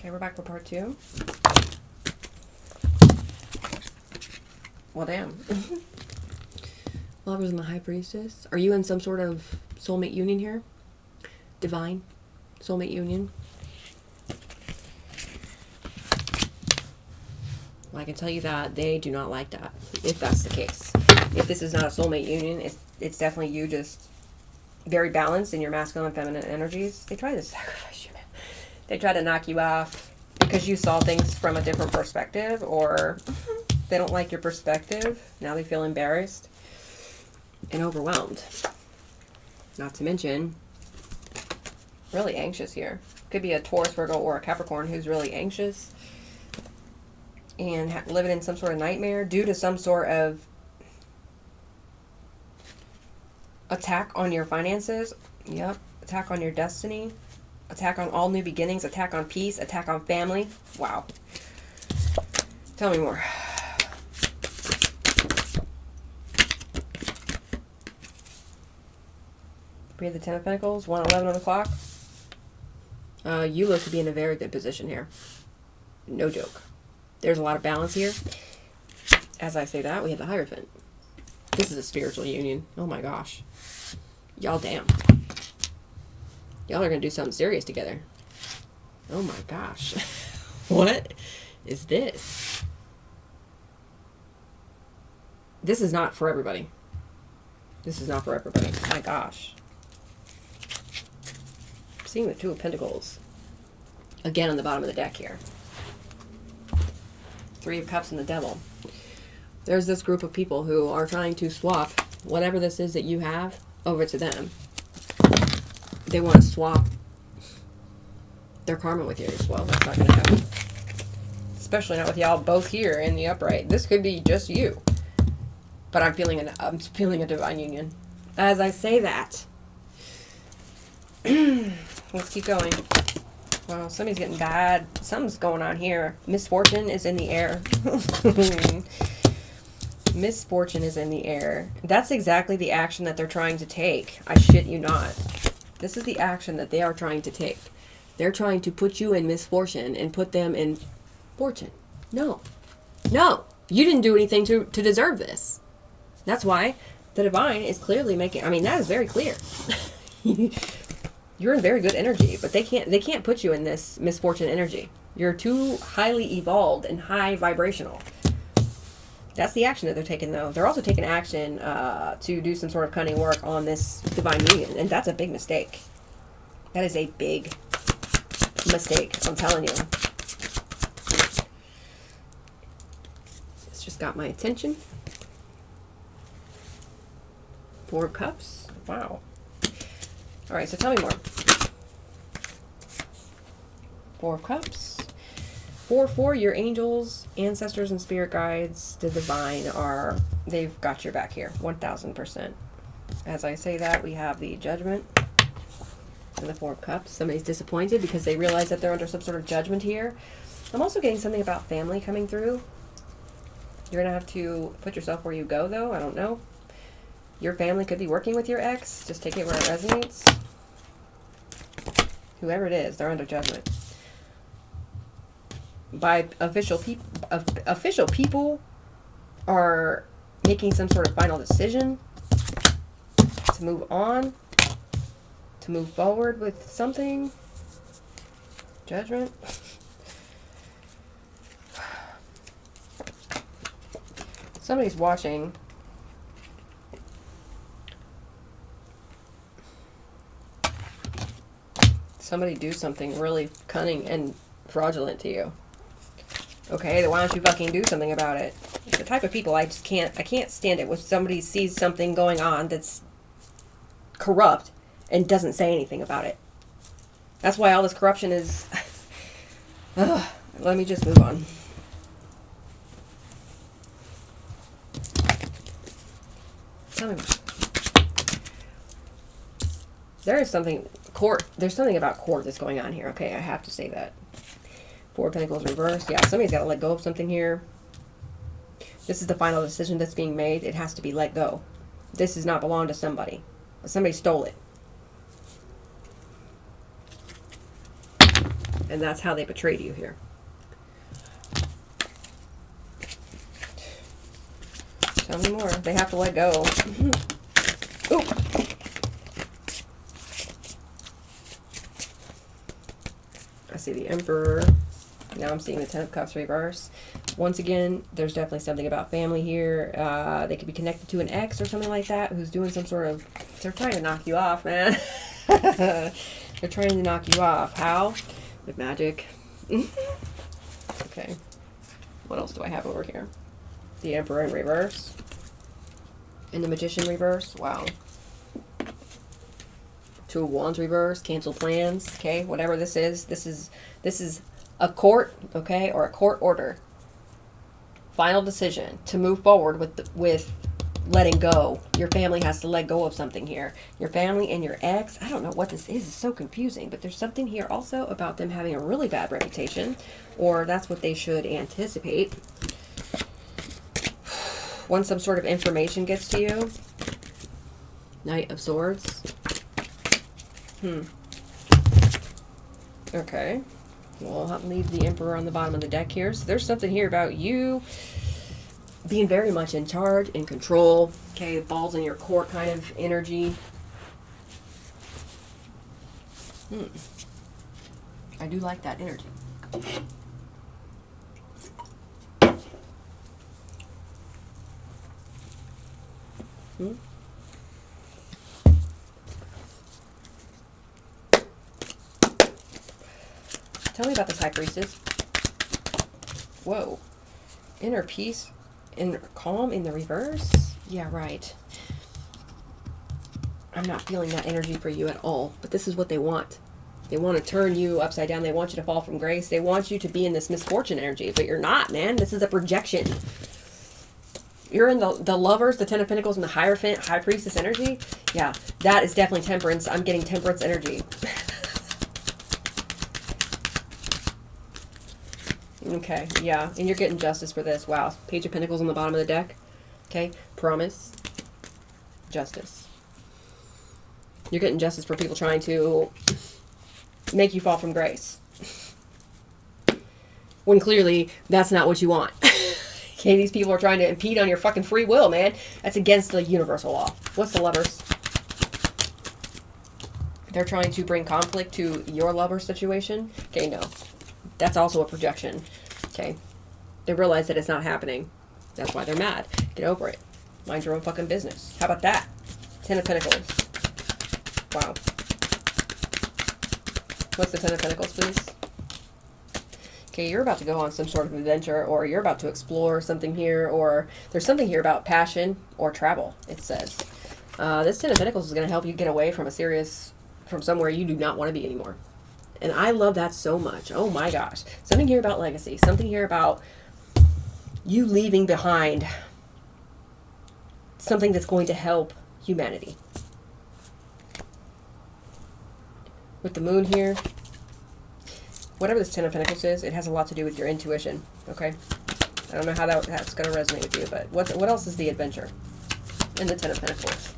Okay, we're back for part 2. Well, damn. Lovers and the High Priestess. Are you in some sort of soulmate union here? Divine soulmate union? Well, I can tell you that they do not like that, if that's the case. If this is not a soulmate union, it's definitely you just very balanced in your masculine and feminine energies. They try to sacrifice you, man. They try to knock you off because you saw things from a different perspective, or they don't like your perspective. Now they feel embarrassed and overwhelmed. Not to mention, really anxious here. Could be a Taurus, Virgo, or a Capricorn who's really anxious and living in some sort of nightmare due to some sort of attack on your finances. Yep. Attack on your destiny. Attack on all new beginnings. Attack on peace. Attack on family. Wow. Tell me more. Three of the 10 of Pentacles. 111 on the clock. You look to be in a very good position here. No joke. There's a lot of balance here. As I say that, we have the Hierophant. This is a spiritual union. Oh my gosh. Y'all damn. Y'all are going to do something serious together. Oh my gosh. What is this? This is not for everybody. This is not for everybody. My gosh. I'm seeing the Two of Pentacles. Again on the bottom of the deck here. Three of Cups and the Devil. There's this group of people who are trying to swap whatever this is that you have over to them. They want to swap their karma with yours. Well, that's not going to happen. Especially not with y'all both here in the upright. This could be just you. But I'm feeling a divine union. As I say that, let's keep going. Well, somebody's getting bad. Something's going on here. Misfortune is in the air. Misfortune is in the air. That's exactly the action that they're trying to take. I shit you not. This is the action that they are trying to take. They're trying to put you in misfortune and put them in fortune. No. No. You didn't do anything to deserve this. That's why the divine is clearly making... I mean, that is very clear. You're in very good energy, but they can't put you in this misfortune energy. You're too highly evolved and high vibrational. That's the action that they're taking, though. They're also taking action to do some sort of cunning work on this divine union, and that's a big mistake. That is a big mistake, I'm telling you. It's just got my attention. Four of Cups. Wow. All right, so tell me more. Four of Cups. 4-4, your angels, ancestors, and spirit guides, the divine they've got your back here, 1000%. As I say that, we have the Judgment and the Four of Cups. Somebody's disappointed because they realize that they're under some sort of judgment here. I'm also getting something about family coming through. You're going to have to put yourself where you go, though. I don't know. Your family could be working with your ex. Just take it where it resonates. Whoever it is, they're under judgment. By official people are making some sort of final decision to move on, to move forward with something. Judgment. Somebody's watching. Somebody do something really cunning and fraudulent to you. Okay, then why don't you fucking do something about it? The type of people I can't stand it when somebody sees something going on that's corrupt and doesn't say anything about it. That's why all this corruption is... Let me just move on. Tell me more. There is something... There's something about court that's going on here. Okay, I have to say that. Four of Pentacles reversed. Yeah, somebody's got to let go of something here. This is the final decision that's being made. It has to be let go. This does not belong to somebody. Somebody stole it. And that's how they betrayed you here. Tell me more. They have to let go. Ooh. I see the Emperor. Now I'm seeing the Ten of Cups reverse. Once again, there's definitely something about family here. They could be connected to an ex or something like that who's doing some sort of... They're trying to knock you off, man. They're trying to knock you off. How? With magic. Okay. What else do I have over here? The Emperor in reverse. And the Magician reverse. Wow. Two of Wands reverse. Cancel plans. Okay. Whatever this is. This is a court. Okay. Or a court order. Final decision to move forward with letting go. Your family has to let go of something here. Your family and your ex. I don't know what this is. It's so confusing. But there's something here also about them having a really bad reputation. Or that's what they should anticipate. Once some sort of information gets to you. Knight of Swords. Okay. We'll leave the Emperor on the bottom of the deck here. So there's something here about you being very much in charge, in control. Okay, balls in your court kind of energy. I do like that energy. Tell me about this High Priestess. Whoa. Inner peace and calm in the reverse? Yeah, right. I'm not feeling that energy for you at all. But this is what they want. They want to turn you upside down. They want you to fall from grace. They want you to be in this misfortune energy. But you're not, man. This is a projection. You're in the Lovers, the Ten of Pentacles, and the Hierophant, High Priestess energy. Yeah, that is definitely Temperance. I'm getting Temperance energy. Okay, yeah, and you're getting justice for this. Wow, Page of Pentacles on the bottom of the deck. Okay, promise, justice. You're getting justice for people trying to make you fall from grace. When clearly, that's not what you want. Okay, these people are trying to impede on your fucking free will, man. That's against the universal law. What's the Lovers? They're trying to bring conflict to your lover situation. Okay, no. That's also a projection. Okay. They realize that it's not happening. That's why they're mad. Get over it. Mind your own fucking business. How about that? Ten of Pentacles. Wow. What's the Ten of Pentacles, please? Okay, you're about to go on some sort of adventure, or you're about to explore something here, or there's something here about passion or travel, it says. This Ten of Pentacles is going to help you get away from from somewhere you do not want to be anymore. And I love that so much. Oh my gosh. Something here about legacy. Something here about you leaving behind something that's going to help humanity. With the Moon here. Whatever this Ten of Pentacles is, it has a lot to do with your intuition. Okay? I don't know how that's going to resonate with you, but what else is the adventure in the Ten of Pentacles?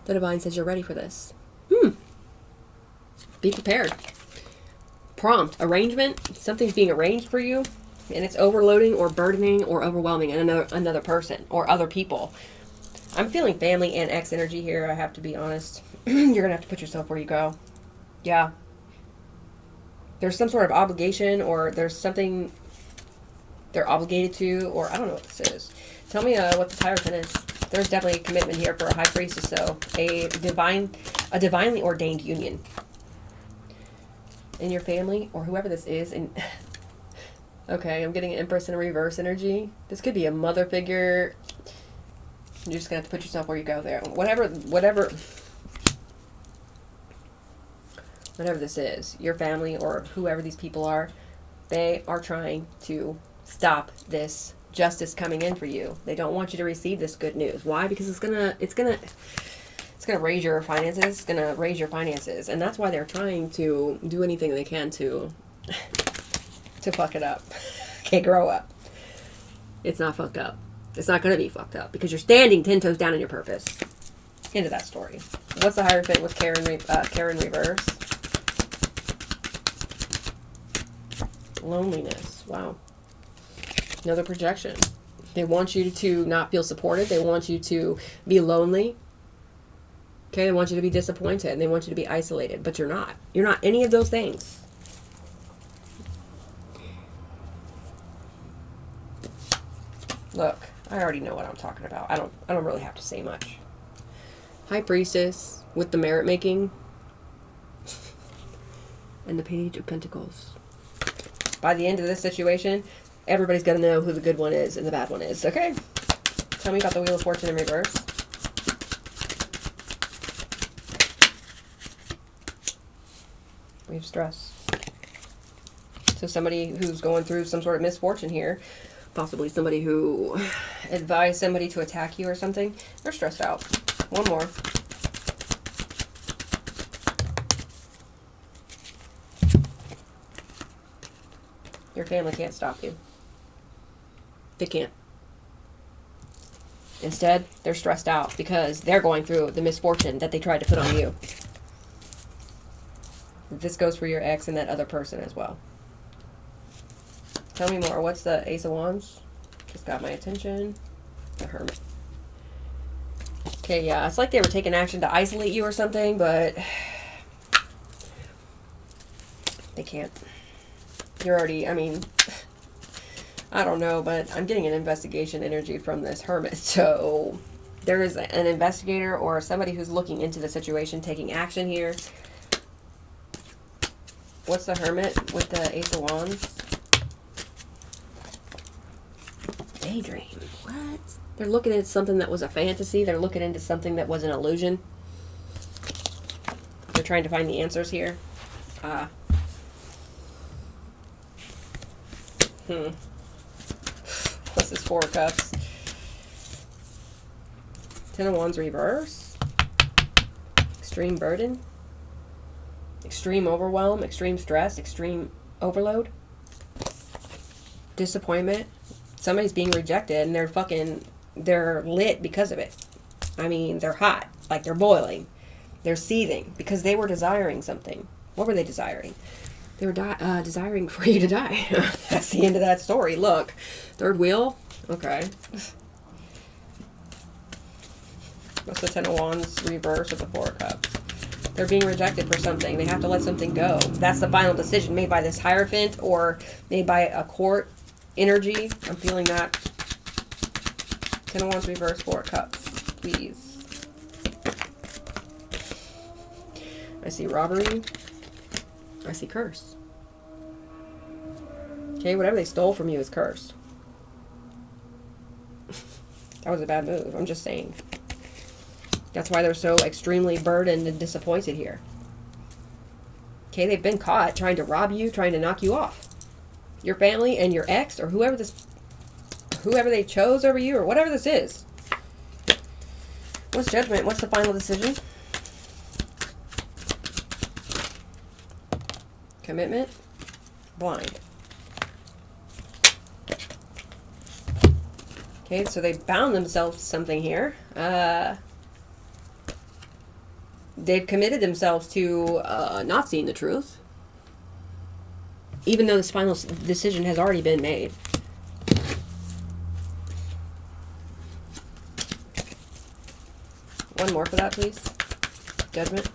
The Divine says you're ready for this. Be prepared. Prompt. Arrangement. Something's being arranged for you. And it's overloading or burdening or overwhelming another person or other people. I'm feeling family and ex energy here. I have to be honest. You're going to have to put yourself where you go. Yeah. There's some sort of obligation, or there's something they're obligated to, or I don't know what this is. Tell me what this Hierophant is. There's definitely a commitment here for a High Priestess, so a divinely ordained union in your family, or whoever this is. And okay, I'm getting an Empress in a reverse energy. This could be a mother figure. You're just gonna have to put yourself where you go there. Whatever this is, your family or whoever these people are, they are trying to stop this justice coming in for you. They don't want you to receive this good news. Why? Because it's gonna raise your finances. It's gonna raise your finances, and that's why they're trying to do anything they can to fuck it up. Okay, grow up. It's not fucked up. It's not gonna be fucked up because you're standing 10 toes down in your purpose. Into that story. What's the Hierophant with Karen reverse? Loneliness. Wow. Another projection. They want you to not feel supported. They want you to be lonely. Okay, they want you to be disappointed. And they want you to be isolated. But you're not. You're not any of those things. Look, I already know what I'm talking about. I don't really have to say much. High Priestess with the merit making. And the Page of Pentacles. By the end of this situation, everybody's going to know who the good one is and the bad one is. Okay? Tell me about the Wheel of Fortune in reverse. We have stress. So somebody who's going through some sort of misfortune here, possibly somebody who advised somebody to attack you or something, they're stressed out. One more. Your family can't stop you. They can't. Instead, they're stressed out because they're going through the misfortune that they tried to put on you. This goes for your ex and that other person as well. Tell me more. What's the Ace of Wands? Just got my attention. The Hermit. Okay, yeah. It's like they were taking action to isolate you or something, but they can't. You're already, I mean, I don't know, but I'm getting an investigation energy from this Hermit. So there is an investigator or somebody who's looking into the situation, taking action here. What's the Hermit with the Ace of Wands? Daydream. What? They're looking at something that was a fantasy. They're looking into something that was an illusion. They're trying to find the answers here. What's this Four of Cups? Ten of Wands reverse. Extreme burden. Extreme overwhelm. Extreme stress. Extreme overload. Disappointment. Somebody's being rejected and they're lit because of it. I mean, they're hot. Like they're boiling. They're seething because they were desiring something. What were they desiring? They were desiring for you to die. That's the end of that story. Look. Third wheel. Okay. What's the Ten of Wands reverse with the Four of Cups? They're being rejected for something. They have to let something go. That's the final decision made by this Hierophant or made by a court energy. I'm feeling that. Ten of Wands reverse, Four of Cups. Please. I see robbery. I see curse. Okay, whatever they stole from you is cursed. That was a bad move. I'm just saying. That's why they're so extremely burdened and disappointed here. Okay, they've been caught trying to rob you, trying to knock you off. Your family and your ex or whoever they chose over you or whatever this is. What's Judgment? What's the final decision? Commitment. Blind. Okay, so they bound themselves to something here. They've committed themselves to not seeing the truth. Even though this final decision has already been made. One more for that, please. Judgment.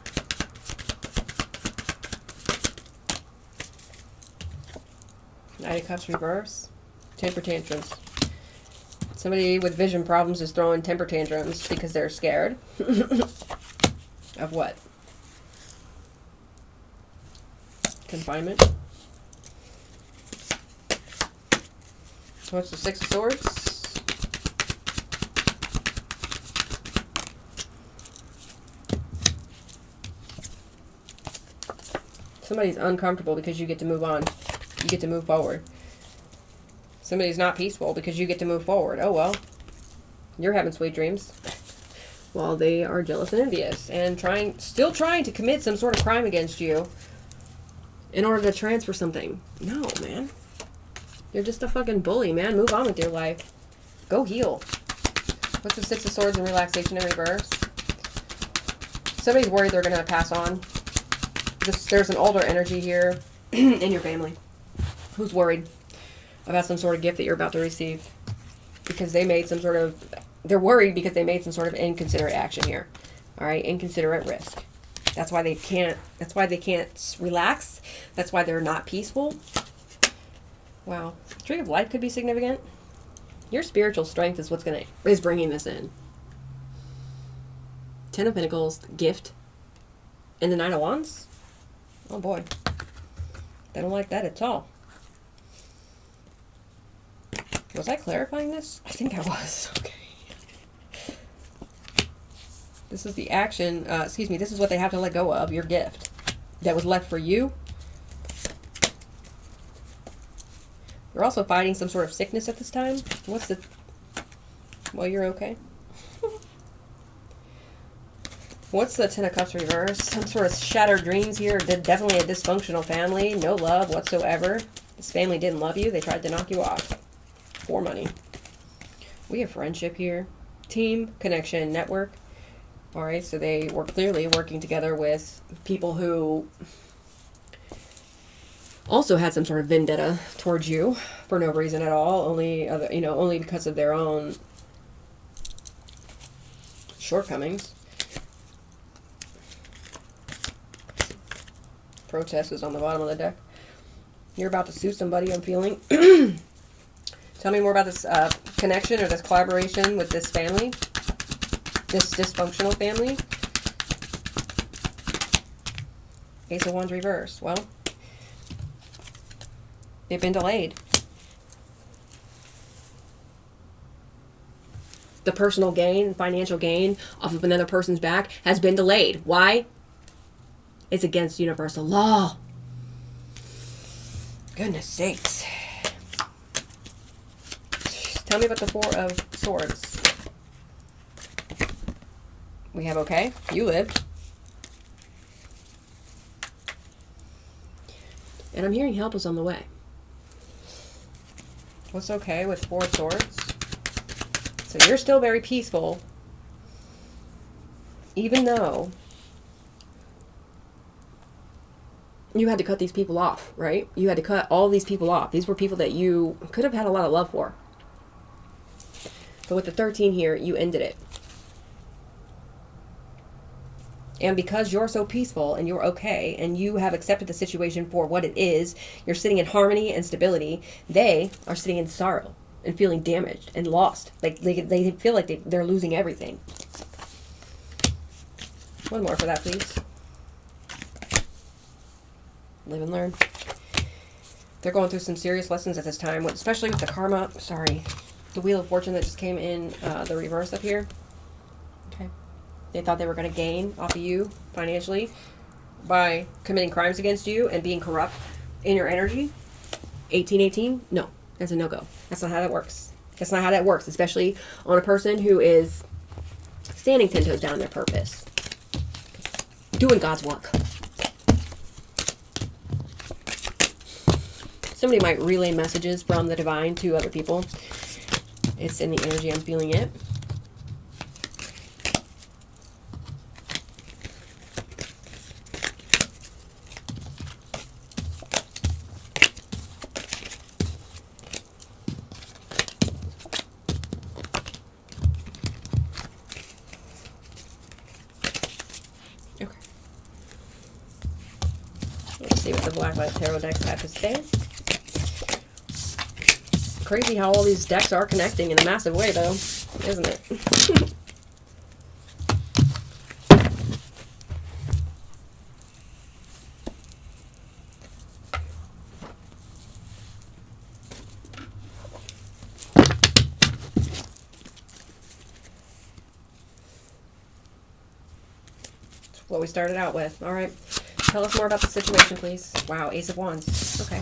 Knight of Cups reverse. Temper tantrums. Somebody with vision problems is throwing temper tantrums because they're scared. Of what? Confinement. What's the Six of Swords? Somebody's uncomfortable because you get to move on. You get to move forward. Somebody's not peaceful because you get to move forward. Oh well. You're having sweet dreams. While they are jealous and envious and still trying to commit some sort of crime against you in order to transfer something. No, man. You're just a fucking bully, man. Move on with your life. Go heal. What's the Six of Swords in relaxation in reverse? Somebody's worried they're going to pass on. There's an older energy here in your family who's worried about some sort of gift that you're about to receive because they made some sort of, they're worried because they made some sort of inconsiderate action here. All right, inconsiderate risk. That's why they can't relax. That's why they're not peaceful. Wow. Tree of Life could be significant. Your spiritual strength is is bringing this in. Ten of Pentacles, gift, and the Nine of Wands. Oh boy. They don't like that at all. Was I clarifying this? I think I was. Okay. This is the action, this is what they have to let go of, your gift that was left for you. You're also fighting some sort of sickness at this time. Well, you're okay. What's the Ten of Cups reverse? Some sort of shattered dreams here. Definitely a dysfunctional family. No love whatsoever. This family didn't love you. They tried to knock you off for money. We have friendship here. Team, connection, network. All right, so they were clearly working together with people who also had some sort of vendetta towards you for no reason at all, only because of their own shortcomings. Protest is on the bottom of the deck. You're about to sue somebody, I'm feeling. Tell me more about this connection or this collaboration with this family. This dysfunctional family. Ace of Wands reverse. Well, they've been delayed. The personal gain, financial gain off of another person's back has been delayed. Why? It's against universal law. Goodness sakes. Tell me about the Four of Swords. We have okay. You lived. And I'm hearing help is on the way. What's okay with Four of Swords? So you're still very peaceful, even though you had to cut these people off, right? You had to cut all these people off. These were people that you could have had a lot of love for. But with the 13 here, you ended it. And because you're so peaceful and you're okay and you have accepted the situation for what it is, you're sitting in harmony and stability, they are sitting in sorrow and feeling damaged and lost. Like they feel like they're losing everything. One more for that, please. Live and learn. They're going through some serious lessons at this time, especially with the karma. Sorry. The Wheel of Fortune that just came in the reverse up here. Okay. They thought they were going to gain off of you financially by committing crimes against you and being corrupt in your energy. 1818? No, that's a no-go. That's not how that works. That's not how that works, especially on a person who is standing 10 toes down in their purpose. Doing God's work. Somebody might relay messages from the divine to other people. It's in the energy. I'm feeling it. Okay. Let's see what the Blacklight Tarot decks have to say. Crazy how all these decks are connecting in a massive way, though, isn't it? That's what we started out with. All right. Tell us more about the situation, please. Wow, Ace of Wands. Okay.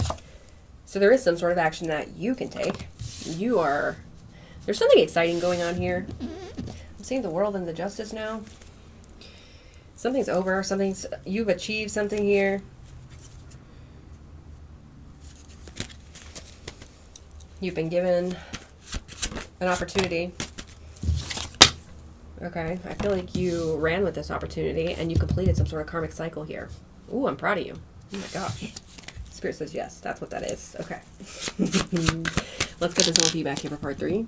So there is some sort of action that you can take. There's something exciting going on here. I'm seeing the World and the Justice now. Something's over. You've achieved something here. You've been given an opportunity. Okay, I feel like you ran with this opportunity and you completed some sort of karmic cycle here. Ooh, I'm proud of you. Oh my gosh. Spirit says yes, that's what that is. Okay. Let's get this little feedback here for part 3.